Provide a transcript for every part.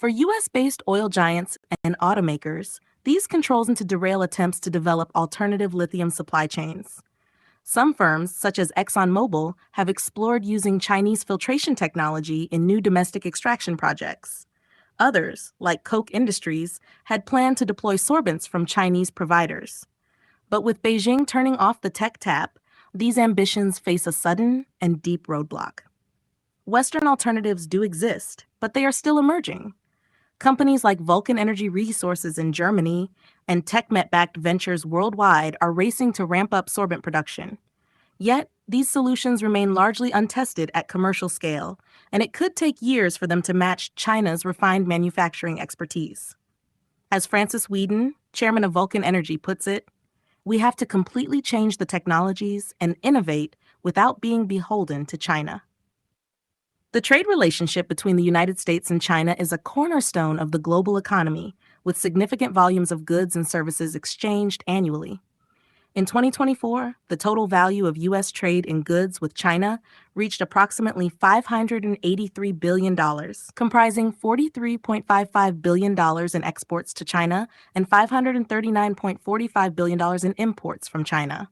For US-based oil giants and automakers, these controls to derail attempts to develop alternative lithium supply chains. Some firms, such as ExxonMobil, have explored using Chinese filtration technology in new domestic extraction projects. Others, like Koch Industries, had planned to deploy sorbents from Chinese providers. But with Beijing turning off the tech tap, these ambitions face a sudden and deep roadblock. Western alternatives do exist, but they are still emerging. Companies like Vulcan Energy Resources in Germany and TechMet-backed ventures worldwide are racing to ramp up sorbent production. Yet, these solutions remain largely untested at commercial scale, and it could take years for them to match China's refined manufacturing expertise. As Francis Whedon, chairman of Vulcan Energy, puts it, we have to completely change the technologies and innovate without being beholden to China. The trade relationship between the United States and China is a cornerstone of the global economy, with significant volumes of goods and services exchanged annually. In 2024, the total value of U.S. trade in goods with China reached approximately $583 billion, comprising $43.55 billion in exports to China and $539.45 billion in imports from China.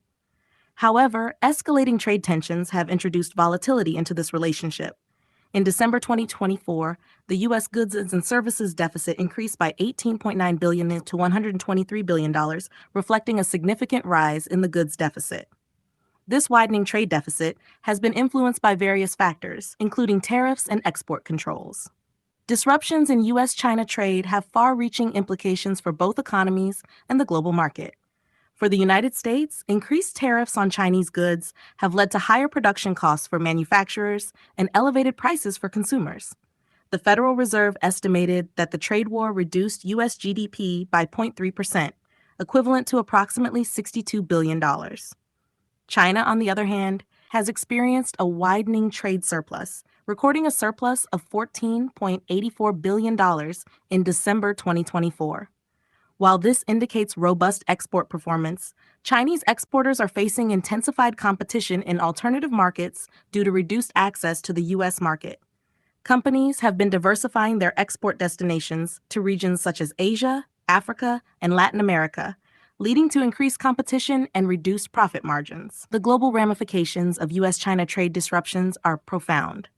However, escalating trade tensions have introduced volatility into this relationship. In December 2024, the U.S. goods and services deficit increased by $18.9 billion to $123 billion, reflecting a significant rise in the goods deficit. This widening trade deficit has been influenced by various factors, including tariffs and export controls. Disruptions in U.S.-China trade have far-reaching implications for both economies and the global market. For the United States, increased tariffs on Chinese goods have led to higher production costs for manufacturers and elevated prices for consumers. The Federal Reserve estimated that the trade war reduced U.S. GDP by 0.3%, equivalent to approximately $62 billion. China, on the other hand, has experienced a widening trade surplus, recording a surplus of $14.84 billion in December 2024. While this indicates robust export performance, Chinese exporters are facing intensified competition in alternative markets due to reduced access to the U.S. market. Companies have been diversifying their export destinations to regions such as Asia, Africa, and Latin America, leading to increased competition and reduced profit margins. The global ramifications of U.S.-China trade disruptions are profound.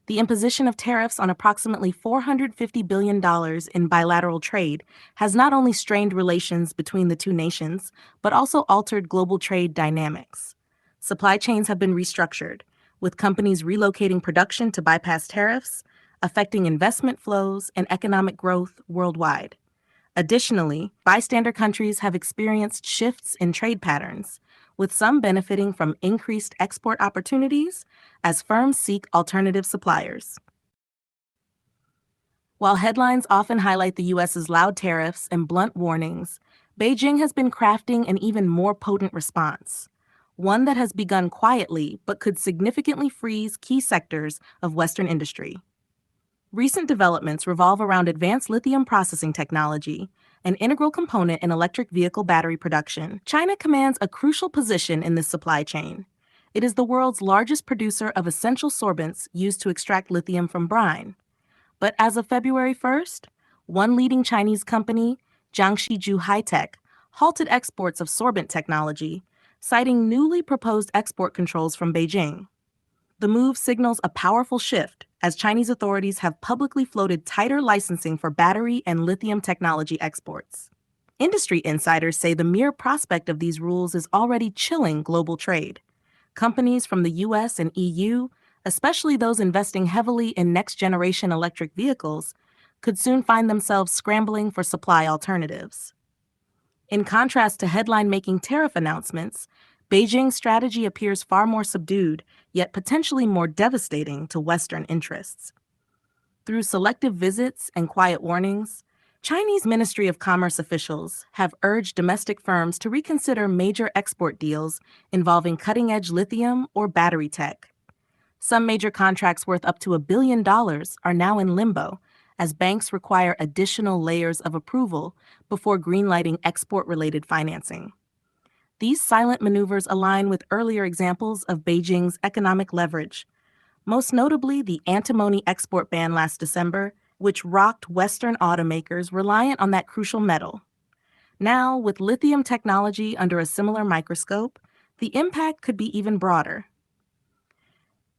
The imposition of tariffs on approximately $450 billion in bilateral trade has not only strained relations between the two nations, but also altered global trade dynamics. Supply chains have been restructured, with companies relocating production to bypass tariffs, affecting investment flows and economic growth worldwide. Additionally, bystander countries have experienced shifts in trade patterns, with some benefiting from increased export opportunities as firms seek alternative suppliers. While headlines often highlight the U.S.'s loud tariffs and blunt warnings, Beijing has been crafting an even more potent response, one that has begun quietly but could significantly freeze key sectors of Western industry. Recent developments revolve around advanced lithium processing technology, an integral component in electric vehicle battery production. China commands a crucial position in this supply chain. It is the world's largest producer of essential sorbents used to extract lithium from brine. But as of February 1st, one leading Chinese company, Jangu Juu Hightech, halted exports of sorbent technology, citing newly proposed export controls from Beijing. The move signals a powerful shift, as Chinese authorities have publicly floated tighter licensing for battery and lithium technology exports. Industry insiders say the mere prospect of these rules is already chilling global trade. Companies from the US and EU, especially those investing heavily in next-generation electric vehicles, could soon find themselves scrambling for supply alternatives. In contrast to headline-making tariff announcements, Beijing's strategy appears far more subdued, yet potentially more devastating to Western interests. Through selective visits and quiet warnings, Chinese Ministry of Commerce officials have urged domestic firms to reconsider major export deals involving cutting-edge lithium or battery tech. Some major contracts worth up to $1 billion are now in limbo, as banks require additional layers of approval before greenlighting export-related financing. These silent maneuvers align with earlier examples of Beijing's economic leverage, most notably the antimony export ban last December which rocked Western automakers reliant on that crucial metal. Now, with lithium technology under a similar microscope, the impact could be even broader.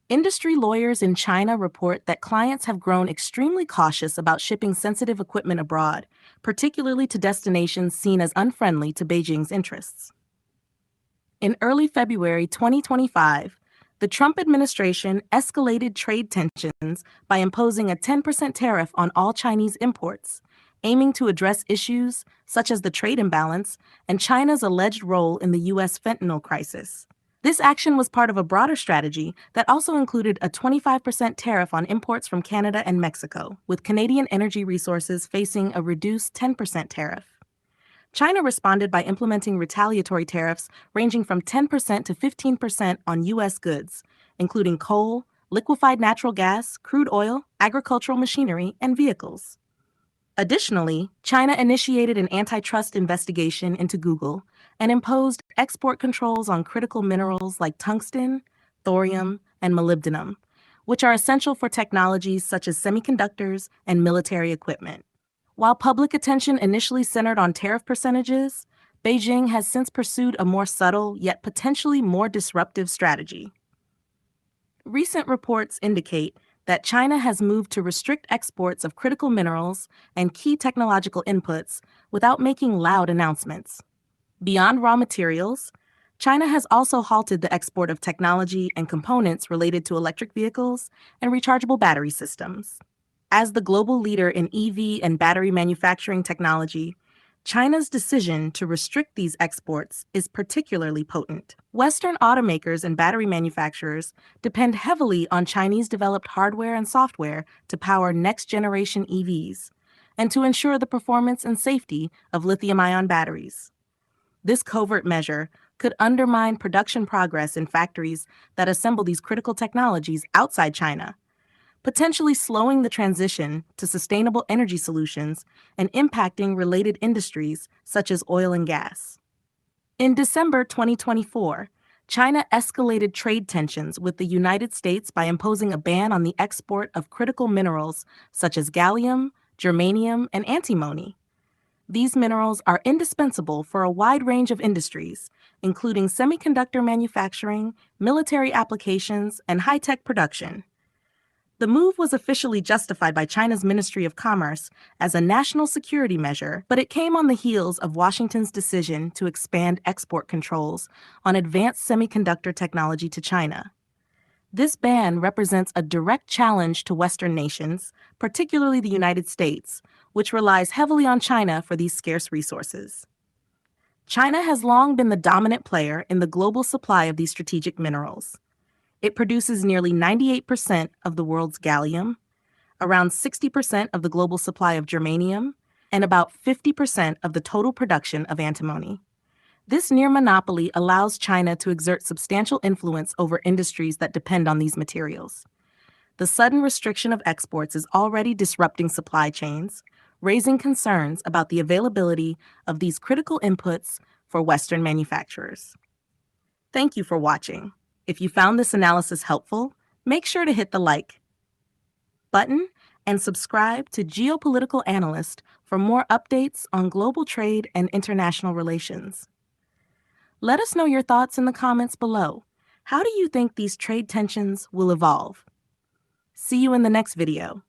Industry lawyers in China report that clients have grown extremely cautious about shipping sensitive equipment abroad, particularly to destinations seen as unfriendly to Beijing's interests. In early February 2025, the Trump administration escalated trade tensions by imposing a 10% tariff on all Chinese imports, aiming to address issues such as the trade imbalance and China's alleged role in the U.S. fentanyl crisis. This action was part of a broader strategy that also included a 25% tariff on imports from Canada and Mexico, with Canadian energy resources facing a reduced 10% tariff. China responded by implementing retaliatory tariffs ranging from 10% to 15% on U.S. goods, including coal, liquefied natural gas, crude oil, agricultural machinery, and vehicles. Additionally, China initiated an antitrust investigation into Google and imposed export controls on critical minerals like tungsten, thorium, and molybdenum, which are essential for technologies such as semiconductors and military equipment. While public attention initially centered on tariff percentages, Beijing has since pursued a more subtle yet potentially more disruptive strategy. Recent reports indicate that China has moved to restrict exports of critical minerals and key technological inputs without making loud announcements. Beyond raw materials, China has also halted the export of technology and components related to electric vehicles and rechargeable battery systems. As the global leader in EV and battery manufacturing technology, China's decision to restrict these exports is particularly potent. Western automakers and battery manufacturers depend heavily on Chinese-developed hardware and software to power next-generation EVs and to ensure the performance and safety of lithium-ion batteries. This covert measure could undermine production progress in factories that assemble these critical technologies outside China, potentially slowing the transition to sustainable energy solutions and impacting related industries such as oil and gas. In December 2024, China escalated trade tensions with the United States by imposing a ban on the export of critical minerals such as gallium, germanium, and antimony. These minerals are indispensable for a wide range of industries, including semiconductor manufacturing, military applications, and high-tech production. The move was officially justified by China's Ministry of Commerce as a national security measure, but it came on the heels of Washington's decision to expand export controls on advanced semiconductor technology to China. This ban represents a direct challenge to Western nations, particularly the United States, which relies heavily on China for these scarce resources. China has long been the dominant player in the global supply of these strategic minerals. It produces nearly 98% of the world's gallium, around 60% of the global supply of germanium, and about 50% of the total production of antimony. This near monopoly allows China to exert substantial influence over industries that depend on these materials. The sudden restriction of exports is already disrupting supply chains, raising concerns about the availability of these critical inputs for Western manufacturers. Thank you for watching. If you found this analysis helpful, make sure to hit the like button and subscribe to Geopolitical Analyst for more updates on global trade and international relations. Let us know your thoughts in the comments below. How do you think these trade tensions will evolve? See you in the next video.